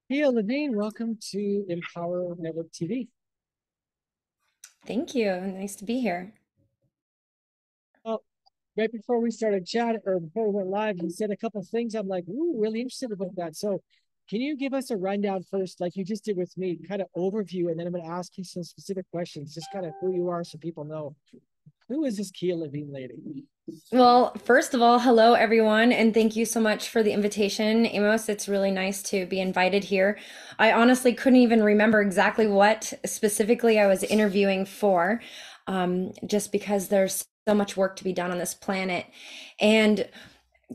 Keia Lavine, welcome to Empower Network TV. Thank you. Nice to be here. Well, right before we started chat or before we went live, you said a couple of things. I'm like, ooh, really interested about that. So, can you give us a rundown first, like you just did with me, kind of overview, and then I'm going to ask you some specific questions, just kind of who you are so people know who is this Keia Lavine lady? Well, first of all, hello everyone, and thank you so much for the invitation, Amos. It's really nice to be invited here. I honestly couldn't even remember exactly what specifically I was interviewing for, just because there's so much work to be done on this planet. And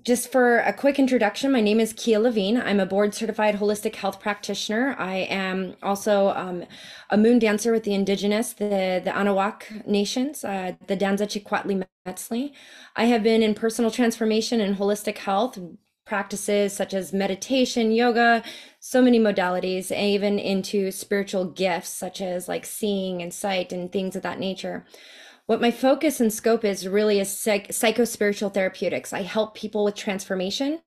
just for a quick introduction, my name is Keia Lavine. I'm a board certified holistic health practitioner. I am also a moon dancer with the indigenous, the Anahuac nations, the Danza Chiquatli Metzli. I have been in personal transformation and holistic health practices such as meditation, yoga, so many modalities, and even into spiritual gifts such as like seeing and sight and things of that nature. What my focus and scope is really is psycho-spiritual therapeutics. I help people with transformation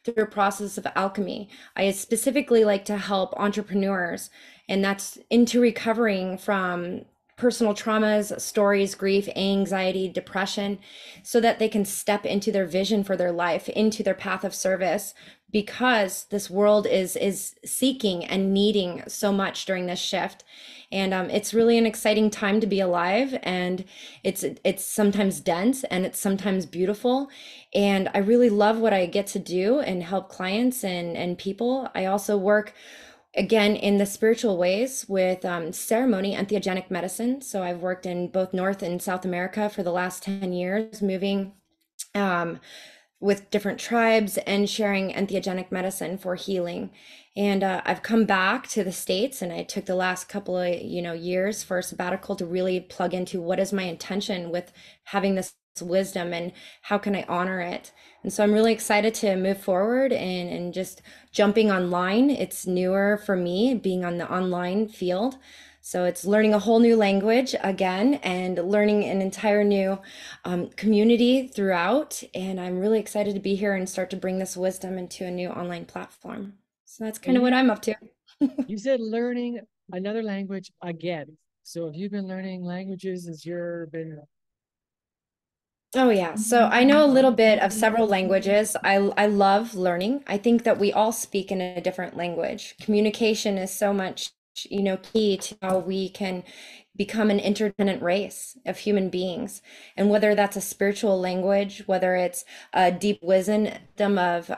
through a process of alchemy. I specifically like to help entrepreneurs, and that's into recovering from personal traumas, stories, grief, anxiety, depression, so that they can step into their vision for their life, into their path of service, because this world is seeking and needing so much during this shift. And it's really an exciting time to be alive, and it's sometimes dense and it's sometimes beautiful, and I really love what I get to do and help clients and people. I also work again in the spiritual ways with ceremony and theogenic medicine. So I've worked in both North and South America for the last 10 years, moving um, with different tribes and sharing entheogenic medicine for healing. And I've come back to the States, and I took the last couple of years for a sabbatical to really plug into what is my intention with having this wisdom and how can I honor it. And so I'm really excited to move forward and just jumping online. It's newer for me being on the online field. So it's learning a whole new language again and learning an entire new community throughout. And I'm really excited to be here and start to bring this wisdom into a new online platform. So that's kind And of what I'm up to. you said learning another language again. So, have you been learning languages as you've been? Oh yeah. So I know a little bit of several languages. I love learning. I think that we all speak in a different language. Communication is so much, key to how we can become an interdependent race of human beings. And whether that's a spiritual language, whether it's a deep wisdom of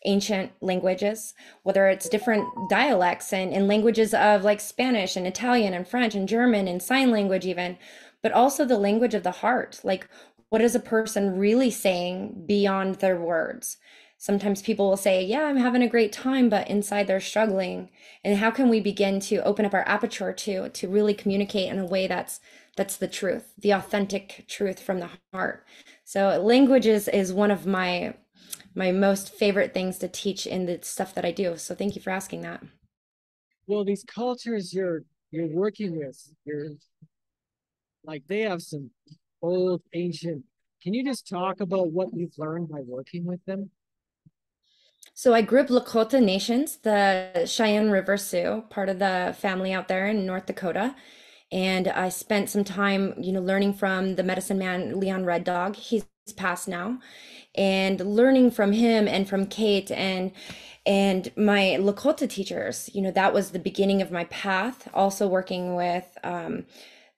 ancient languages, whether it's different dialects and languages of like Spanish and Italian and French and German and sign language even, but also the language of the heart. Like, what is a person really saying beyond their words? Sometimes people will say, yeah, I'm having a great time, but inside they're struggling. And how can we begin to open up our aperture to really communicate in a way that's the truth, the authentic truth from the heart? So language is one of my most favorite things to teach in the stuff that I do. So thank you for asking that. Well, these cultures you're working with, you're like they have some old ancient. Can you just talk about what you've learned by working with them? So I grew up Lakota Nations, the Cheyenne River Sioux, part of the family out there in North Dakota. And I spent some time, learning from the medicine man, Leon Red Dog. He's passed now. And learning from him and from Kate and my Lakota teachers, that was the beginning of my path. Also working with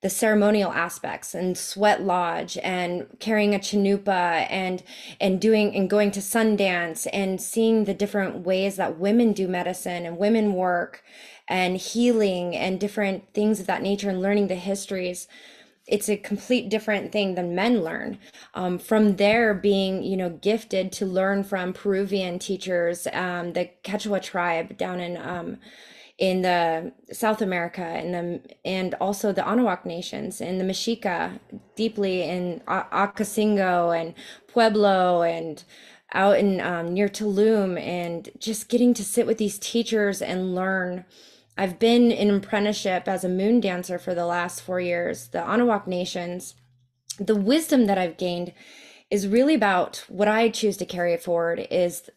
the ceremonial aspects and sweat lodge and carrying a chanupa and doing and going to Sundance and seeing the different ways that women do medicine and women work and healing and different things of that nature and learning the histories. It's a complete different thing than men learn. From there, being gifted to learn from Peruvian teachers, the Quechua tribe down in the South America and also the Anahuac nations and the Mexica, deeply in Acasingo and Pueblo and out in near Tulum, and just getting to sit with these teachers and learn. I've been in apprenticeship as a moon dancer for the last 4 years. The Anahuac nations, the wisdom that I've gained is really about what I choose to carry it forward is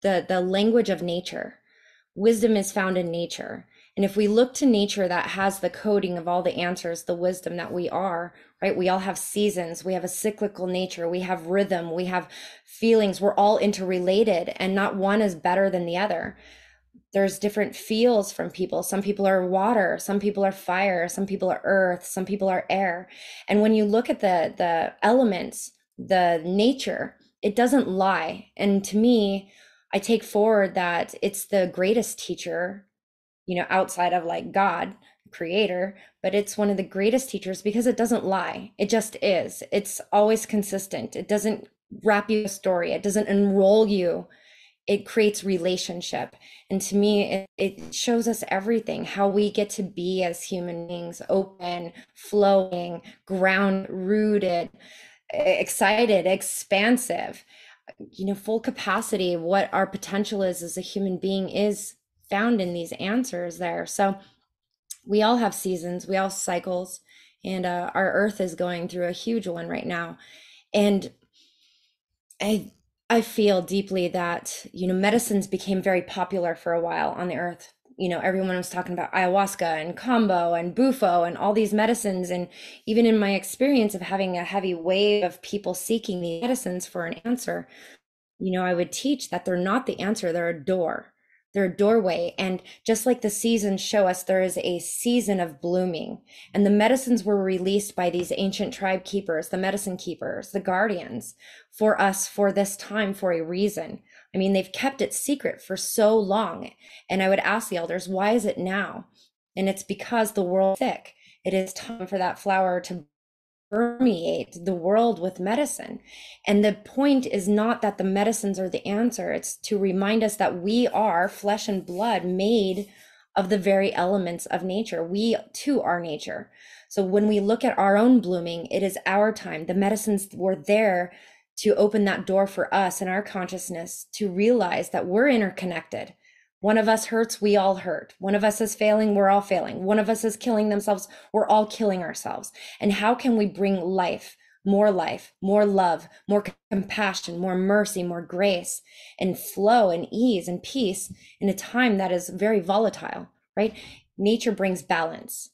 the language of nature. wisdom is found in nature. And if we look to nature that has the coding of all the answers, the wisdom that we are, right? We all have seasons, we have a cyclical nature, we have rhythm, we have feelings, we're all interrelated, and not one is better than the other. There's different feels from people. Some people are water, some people are fire, some people are earth, some people are air. And when you look at the elements, the nature, it doesn't lie. And to me, I take forward that it's the greatest teacher, outside of like God, creator, but it's one of the greatest teachers because it doesn't lie. It just is. It's always consistent. It doesn't wrap you a story. It doesn't enroll you. It creates relationship. And to me, it shows us everything, how we get to be as human beings, open, flowing, ground rooted, excited, expansive, full capacity. What our potential is as a human being is found in these answers there. So we all have seasons, we all have cycles, and our earth is going through a huge one right now. And I feel deeply that, medicines became very popular for a while on the earth. Everyone was talking about ayahuasca and kambo and bufo and all these medicines. And even in my experience of having a heavy wave of people seeking these medicines for an answer, I would teach that they're not the answer, they're a door. They're a doorway. And just like the seasons show us, there is a season of blooming. And the medicines were released by these ancient tribe keepers, the medicine keepers, the guardians, for us for this time for a reason. I mean, they've kept it secret for so long. And I would ask the elders, why is it now? And it's because the world's sick. It is time for that flower to permeate the world with medicine. And the point is not that the medicines are the answer. It's to remind us that we are flesh and blood made of the very elements of nature. We too are nature. So when we look at our own blooming, it is our time. The medicines were there to open that door for us in our consciousness to realize that we're interconnected. One of us hurts, we all hurt. One of us is failing, we're all failing. One of us is killing themselves, we're all killing ourselves. And how can we bring life, more love, more compassion, more mercy, more grace, and flow and ease and peace in a time that is very volatile, right? Nature brings balance.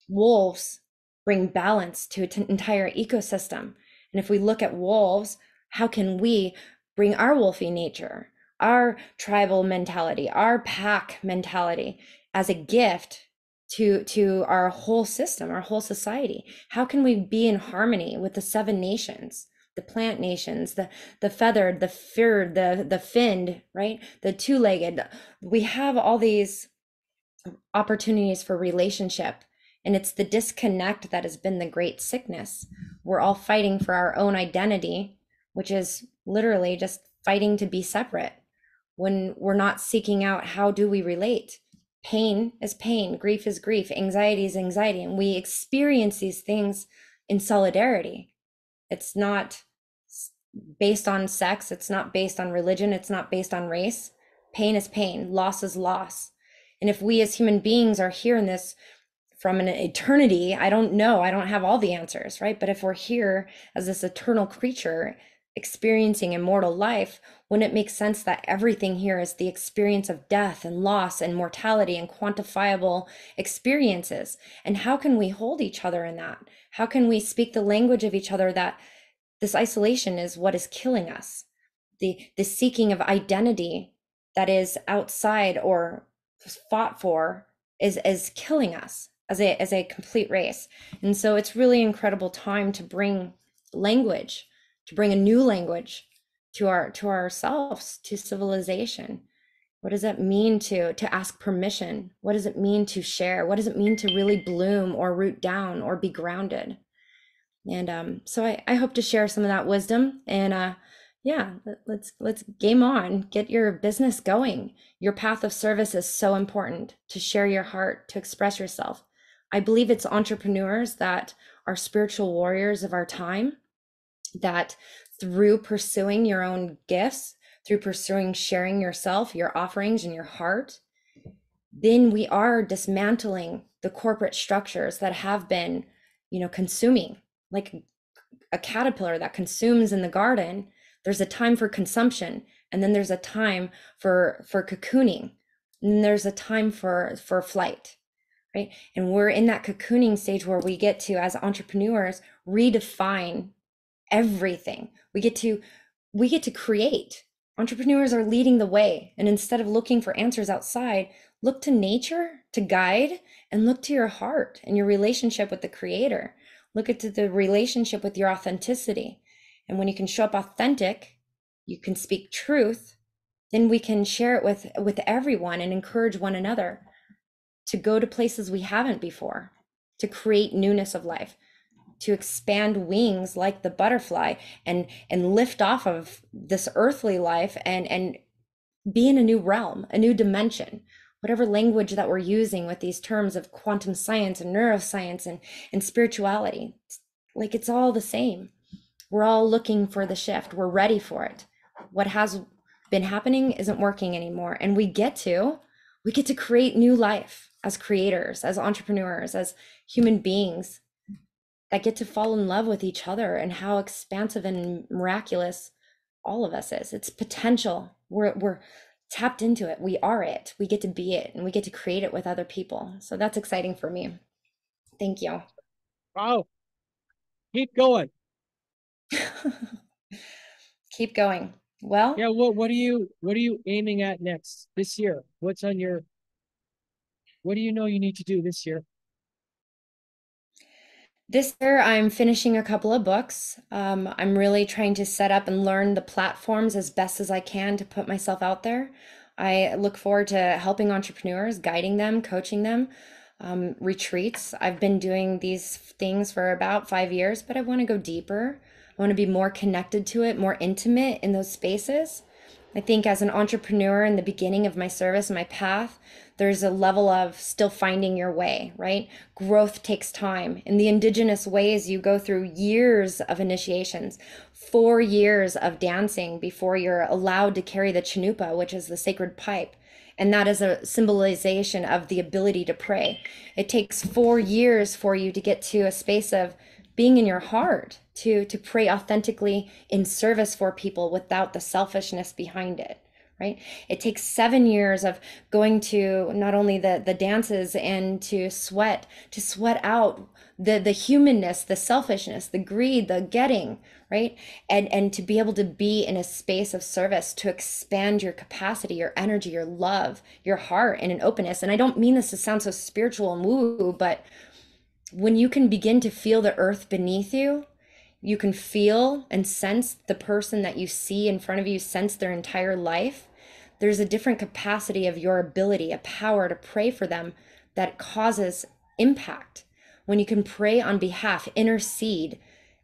Wolves bring balance to an entire ecosystem. And if we look at wolves, how can we bring our wolfy nature, our tribal mentality, our pack mentality as a gift to our whole system, our whole society? How can we be in harmony with the 7 nations, the plant nations, the feathered, the furred, the finned, right? The 2-legged. We have all these opportunities for relationship, and it's the disconnect that has been the great sickness. We're all fighting for our own identity, which is literally just fighting to be separate, when we're not seeking out how do we relate. Pain is pain, grief is grief, anxiety is anxiety, and we experience these things in solidarity. It's not based on sex, it's not based on religion, it's not based on race. Pain is pain, loss is loss. And if we as human beings are here in this from an eternity, I don't know, I don't have all the answers, right? But if we're here as this eternal creature experiencing immortal life, wouldn't it make sense that everything here is the experience of death and loss and mortality and quantifiable experiences? And how can we hold each other in that? How can we speak the language of each other, that this isolation is what is killing us? The seeking of identity that is outside or fought for is killing us as a complete race. And so it's really incredible time to bring language, to bring a new language to ourselves, to civilization. What does it mean to ask permission? What does it mean to share? What does it mean to really bloom or root down or be grounded? And so I hope to share some of that wisdom. And yeah, let's game on, get your business going. Your path of service is so important, to share your heart, to express yourself. I believe it's entrepreneurs that are spiritual warriors of our time, that through pursuing your own gifts, through pursuing sharing yourself, your offerings and your heart, then we are dismantling the corporate structures that have been, consuming. Like a caterpillar that consumes in the garden, there's a time for consumption, and then there's a time for cocooning. and there's a time for flight, right? And we're in that cocooning stage where we get to, as entrepreneurs, redefine everything. We get to create. Entrepreneurs are leading the way, and instead of looking for answers outside, look to nature to guide, and look to your heart and your relationship with the creator. Look at the relationship with your authenticity. And when you can show up authentic, you can speak truth, then we can share it with everyone and encourage one another to go to places we haven't before, to create newness of life, to expand wings like the butterfly and lift off of this earthly life and be in a new realm, a new dimension. Whatever language that we're using with these terms of quantum science and neuroscience and spirituality, like it's all the same. We're all looking for the shift. We're ready for it. What has been happening isn't working anymore, and we get to create new life as creators, as entrepreneurs, as human beings that get to fall in love with each other, and how expansive and miraculous all of us is. It's potential. We're tapped into it. We are it. We get to be it, and we get to create it with other people. So that's exciting for me. Thank you. Wow, keep going. Keep going. Well, Yeah, what are you aiming at next this year? What do you know you need to do this year? this year, I'm finishing a couple of books. I'm really trying to set up and learn the platforms as best as I can to put myself out there. I look forward to helping entrepreneurs, guiding them, coaching them, retreats. I've been doing these things for about 5 years, but I want to go deeper. I want to be more connected to it, more intimate in those spaces. I think as an entrepreneur in the beginning of my service and my path, there's a level of still finding your way, right? Growth takes time. In the indigenous ways, you go through years of initiations, 4 years of dancing before you're allowed to carry the chanupa, which is the sacred pipe. And that is a symbolization of the ability to pray. It takes 4 years for you to get to a space of being in your heart, to pray authentically in service for people without the selfishness behind it, right? It takes 7 years of going to not only the dances and to sweat out the humanness, the selfishness, the greed, the getting, right? And to be able to be in a space of service, to expand your capacity, your energy, your love, your heart, and an openness. And I don't mean this to sound so spiritual and woo, but when you can begin to feel the earth beneath you, you can feel and sense the person that you see in front of you, sense their entire life. There's a different capacity of your ability, a power to pray for them that causes impact. When you can pray on behalf, intercede,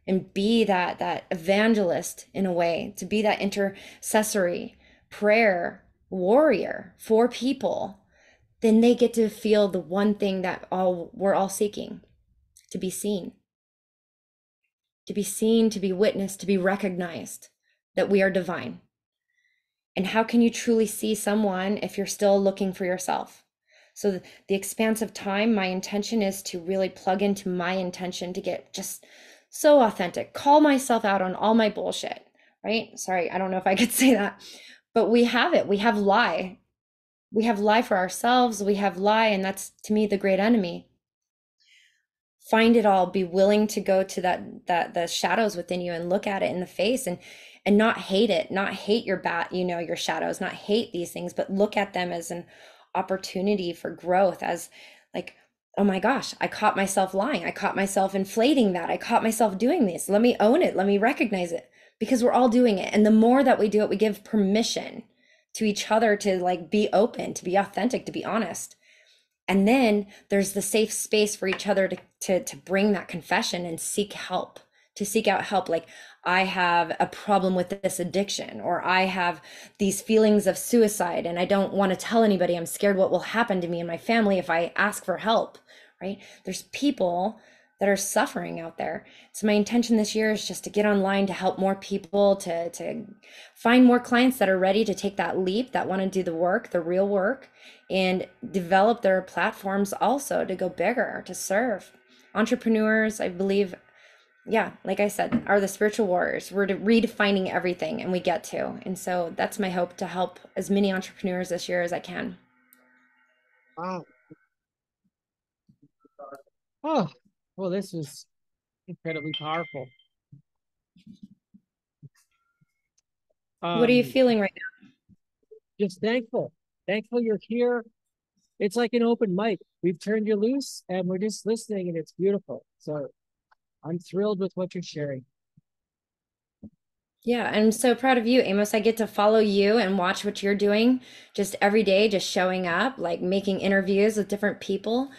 and be that evangelist in a way, to be that intercessory prayer warrior for people, then they get to feel the one thing that all we're all seeking, to be seen, to be seen, to be witnessed, to be recognized that we are divine. And how can you truly see someone if you're still looking for yourself? So the expanse of time, my intention is to really plug into my intention to get just so authentic, call myself out on all my bullshit, right? Sorry, I don't know if I could say that, but we have it. We have lie. We have lie for ourselves. We have lie, and that's to me the great enemy. Find it all, be willing to go to that the shadows within you and look at it in the face, and not hate it, not hate your your shadows, not hate these things, but look at them as an opportunity for growth, as like, oh my gosh, I caught myself lying, I caught myself inflating that, I caught myself doing this. Let me own it, let me recognize it, because we're all doing it. And the more that we do it, we give permission to each other to like be open, to be authentic, to be honest. And then there's the safe space for each other to bring that confession and seek help, to seek out help. Like, I have a problem with this addiction, or I have these feelings of suicide and I don't want to tell anybody. I'm scared what will happen to me and my family if I ask for help, right? There's people that are suffering out there. So my intention this year is just to get online, to help more people, to find more clients that are ready to take that leap, that want to do the work, the real work, and develop their platforms also to go bigger, to serve. Entrepreneurs, I believe, yeah, like I said, are the spiritual warriors. We're redefining everything, and we get to. And so that's my hope, to help as many entrepreneurs this year as I can. Wow. Oh, well, this was incredibly powerful. What are you Um, feeling right just thankful. Thankful you're here. It's like an open mic. We've turned you loose and we're just listening and it's beautiful. So I'm thrilled with what you're sharing. Yeah, I'm so proud of you, Amos. I get to follow you and watch what you're doing just every day, just showing up, like making interviews with different people.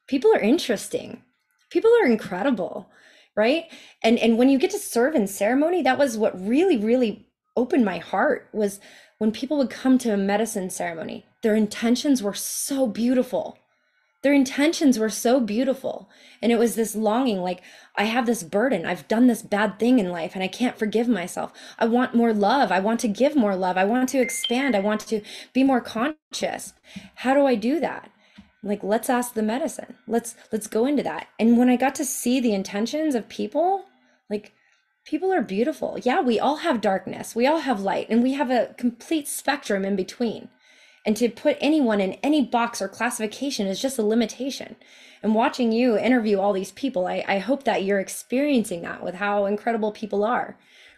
People are interesting. People are incredible, right? And when you get to serve in ceremony, that was what really, really opened my heart was when people would come to a medicine ceremony. Their intentions were so beautiful. Their intentions were so beautiful. And it was this longing like, I have this burden. I've done this bad thing in life and I can't forgive myself. I want more love. I want to give more love. I want to expand. I want to be more conscious. How do I do that? Like, let's ask the medicine. Let's go into that. And when I got to see the intentions of people, like people are beautiful. Yeah, we all have darkness. We all have light, and we have a complete spectrum in between. And to put anyone in any box or classification is just a limitation. And watching you interview all these people, I hope that you're experiencing that with how incredible people are,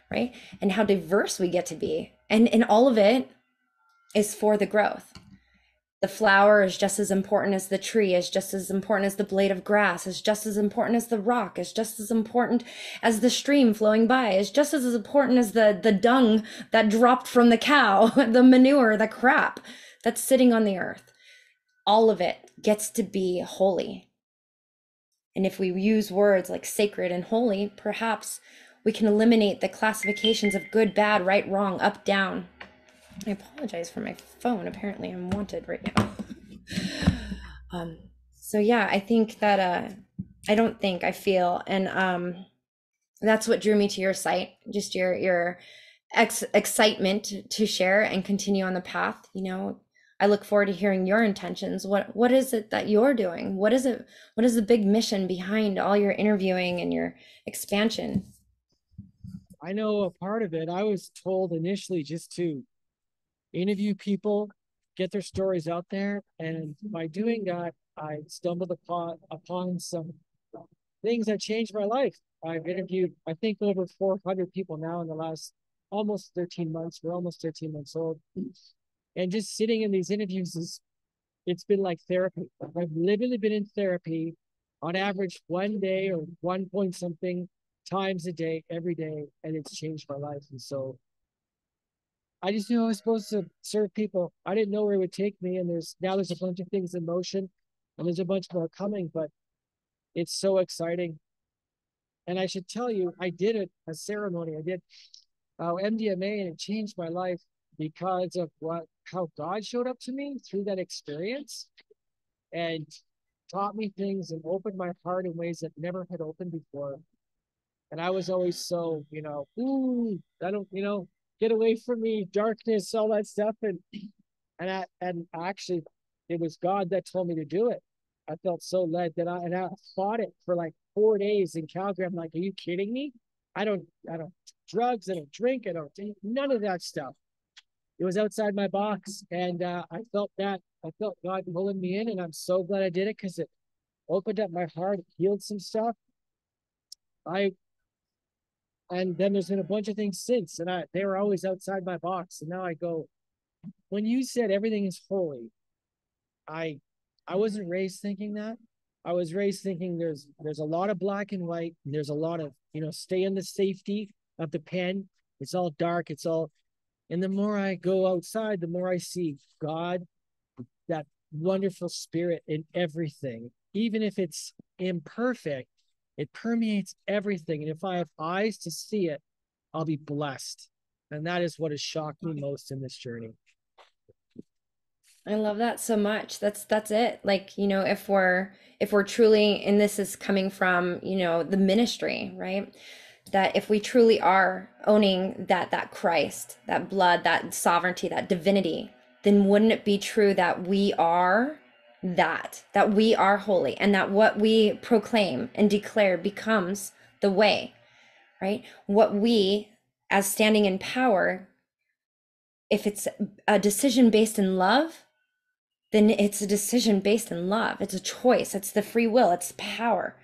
right? And how diverse we get to be. And all of it is for the growth. The flower is just as important as the tree, is just as important as the blade of grass, is just as important as the rock, is just as important as the stream flowing by, is just as important as the dung that dropped from the cow, the manure, the crap that's sitting on the earth. All of it gets to be holy. And if we use words like sacred and holy, perhaps we can eliminate the classifications of good, bad, right, wrong, up, down. I apologize for my phone. Apparently, I'm wanted right now. Um, so yeah, I think that I don't think I feel, and that's what drew me to your site. Just your excitement to share and continue on the path. You know, I look forward to hearing your intentions. What is it that you're doing? What is it? What is the big mission behind all your interviewing and your expansion? I know a part of it. I was told initially just to interview people, get their stories out there. And by doing that, I stumbled upon some things that changed my life. I've interviewed, I think, over 400 people now in the last almost 13 months. We're almost 13 months old. And just sitting in these interviews it's been like therapy. I've literally been in therapy on average one day or 1 point something times a day, every day, and it's changed my life. And so I just knew I was supposed to serve people. I didn't know where it would take me. And there's a bunch of things in motion and there's a bunch more coming, but it's so exciting. And I should tell you, I did a ceremony. I did MDMA and it changed my life because of how God showed up to me through that experience and taught me things and opened my heart in ways that never had opened before. And I was always so, ooh, I don't, get away from me, darkness, all that stuff. And actually, it was God that told me to do it. I felt so led that I fought it for like 4 days in Calgary. I'm like, are you kidding me? I don't drugs, I don't drink, I don't do none of that stuff. It was outside my box, and I felt God pulling me in, and I'm so glad I did it because it opened up my heart, healed some stuff. I and then there's been a bunch of things since, and they were always outside my box, and now I go. When you said everything is holy, I I wasn't raised thinking that. I was raised thinking there's a lot of black and white, and there's a lot of stay in the safety of the pen. It's all dark. It's all, and the more I go outside, the more I see God, that wonderful spirit in everything, even if it's imperfect. It permeates everything. And if I have eyes to see it, I'll be blessed. And that is what has shocked me most in this journey. I love that so much. That's it. Like, if we're truly, and this is coming from, the ministry, right? That if we truly are owning that Christ, that blood, that sovereignty, that divinity, then wouldn't it be true that we are that we are holy and that what we proclaim and declare becomes the way, right? What we, as standing in power, if it's a decision based in love, then it's a decision based in love. It's a choice. It's the free will. It's power.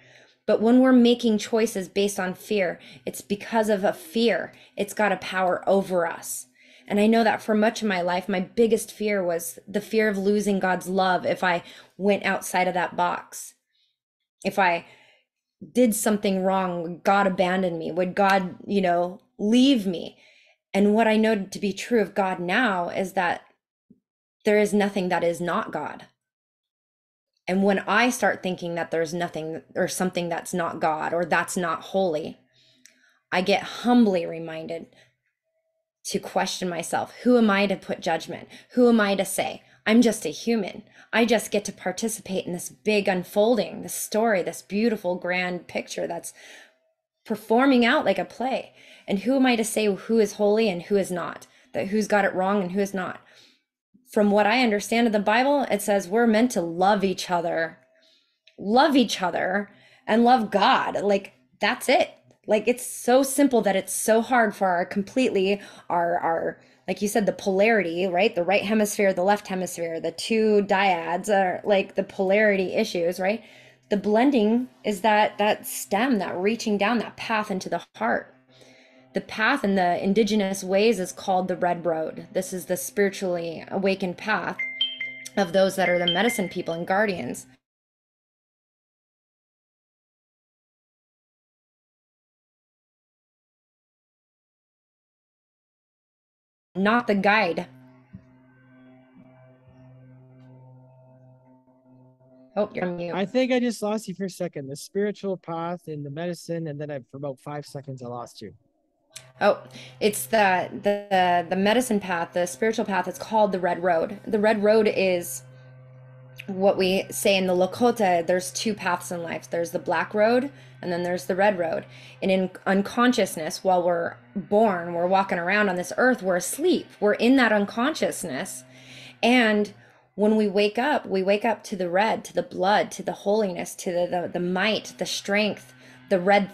But when we're making choices based on fear, it's because of a fear. It's got a power over us. And I know that for much of my life, my biggest fear was the fear of losing God's love if I went outside of that box. If I did something wrong, would God abandon me? Would God, leave me? And what I know to be true of God now is that there is nothing that is not God. And when I start thinking that there's nothing or something that's not God or that's not holy, I get humbly reminded to question myself. Who am I to put judgment? Who am I to say? I'm just a human. I just get to participate in this big unfolding, this story, this beautiful grand picture that's performing out like a play. And who am I to say who is holy and who is not? That who's got it wrong and who is not? From what I understand of the Bible, it says we're meant to love each other and love God. Like that's it. Like it's so simple that it's so hard for our like you said, the polarity, right? The right hemisphere, the left hemisphere, the two dyads are like the polarity issues, right? The blending is that stem, that reaching down, that path into the heart. The path in the indigenous ways is called the red road. This is the spiritually awakened path of those that are the medicine people and guardians. Not the guide. Oh, you're on mute. I think I just lost you for a second. The spiritual path and the medicine, and then for about 5 seconds I lost you. Oh, it's the medicine path, the spiritual path. It's called the red road. The red road is what we say in the Lakota. There's two paths in life. There's the black road, and then there's the red road. And in unconsciousness, while we're born, we're walking around on this earth. We're asleep. We're in that unconsciousness, and when we wake up to the red, to the blood, to the holiness, to the might, the strength, the red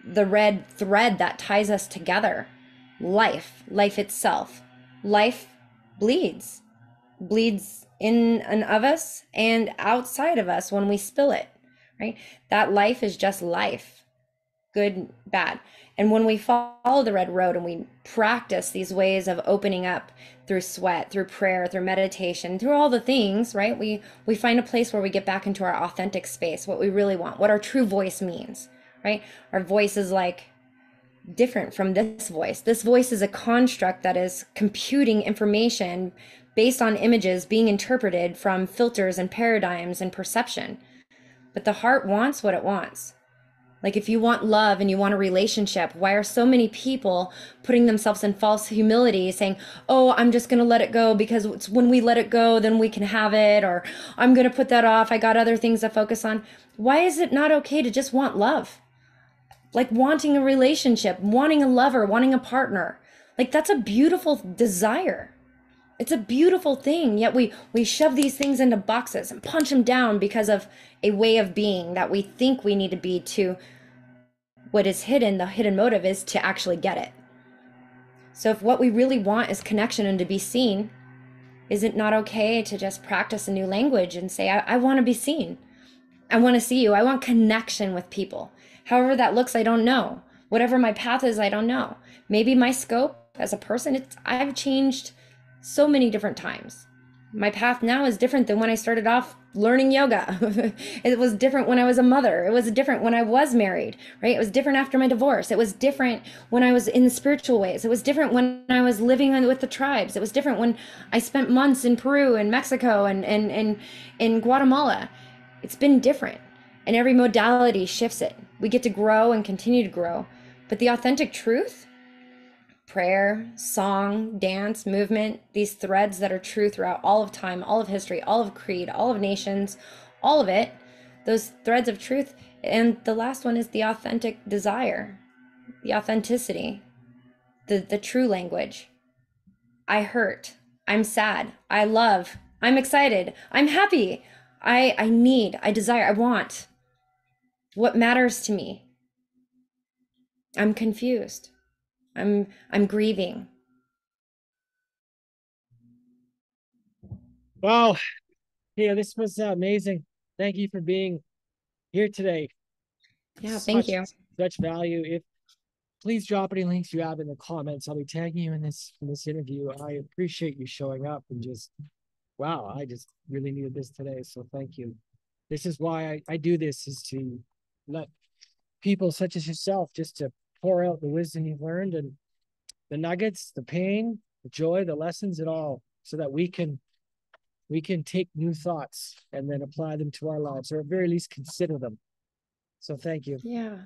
the red thread that ties us together. Life itself. Life bleeds, bleeds in and of us and outside of us when we spill it, right? That life is just life, good, bad. And when we follow the red road and we practice these ways of opening up through sweat, through prayer, through meditation, through all the things, right? We find a place where we get back into our authentic space, what we really want, what our true voice means, right? Our voice is like different from this voice. This voice is a construct that is computing information based on images being interpreted from filters and paradigms and perception. But the heart wants what it wants. Like if you want love and you want a relationship, why are so many people putting themselves in false humility saying, oh, I'm just going to let it go because it's when we let it go, then we can have it, or I'm going to put that off. I got other things to focus on. Why is it not okay to just want love? Like wanting a relationship, wanting a lover, wanting a partner. Like that's a beautiful desire. It's a beautiful thing. Yet we shove these things into boxes and punch them down because of a way of being that we think we need to be to what is hidden. The hidden motive is to actually get it. So if what we really want is connection and to be seen, is it not okay to just practice a new language and say, I want to be seen. I want to see you. I want connection with people. However that looks, I don't know. Whatever my path is, I don't know. Maybe my scope as a person, I've changed so many different times. My path now is different than when I started off learning yoga. It was different when I was a mother. It was different when I was married, right? It was different after my divorce. It was different when I was in the spiritual ways. It was different when I was living with the tribes. It was different when I spent months in Peru and Mexico and in Guatemala. It's been different. And every modality shifts it. We get to grow and continue to grow. But the authentic truth, prayer, song, dance, movement, these threads that are true throughout all of time, all of history, all of creed, all of nations, all of it, those threads of truth. And the last one is the authentic desire, the authenticity, the true language. I hurt. I'm sad. I love. I'm excited. I'm happy. I need. I desire. I want. What matters to me? I'm confused. I'm grieving. Wow. Yeah, this was amazing. Thank you for being here today. Yeah, thank Such you. such value. If please drop any links you have in the comments. I'll be tagging you in this interview. I appreciate you showing up and just wow, I just really needed this today. So thank you. This is why I do this is to let people such as yourself just to pour out the wisdom you've learned and the nuggets, the pain, the joy, the lessons, and all, so that we can take new thoughts and then apply them to our lives, or at very least consider them. So thank you. Yeah.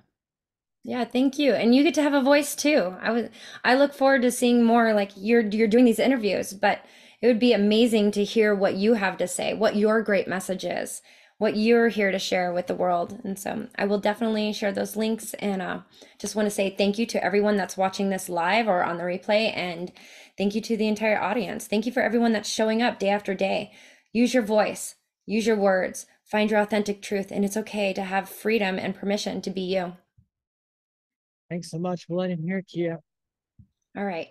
Yeah, thank you. And you get to have a voice too. I look forward to seeing more like you're doing these interviews, but it would be amazing to hear what you have to say, what your great message is, what you're here to share with the world. And so I will definitely share those links and just want to say thank you to everyone that's watching this live or on the replay, and thank you to the entire audience. Thank you for everyone that's showing up day after day. Use your voice, use your words, find your authentic truth, and it's okay to have freedom and permission to be you. Thanks so much. We'll end it here, Keia. All right.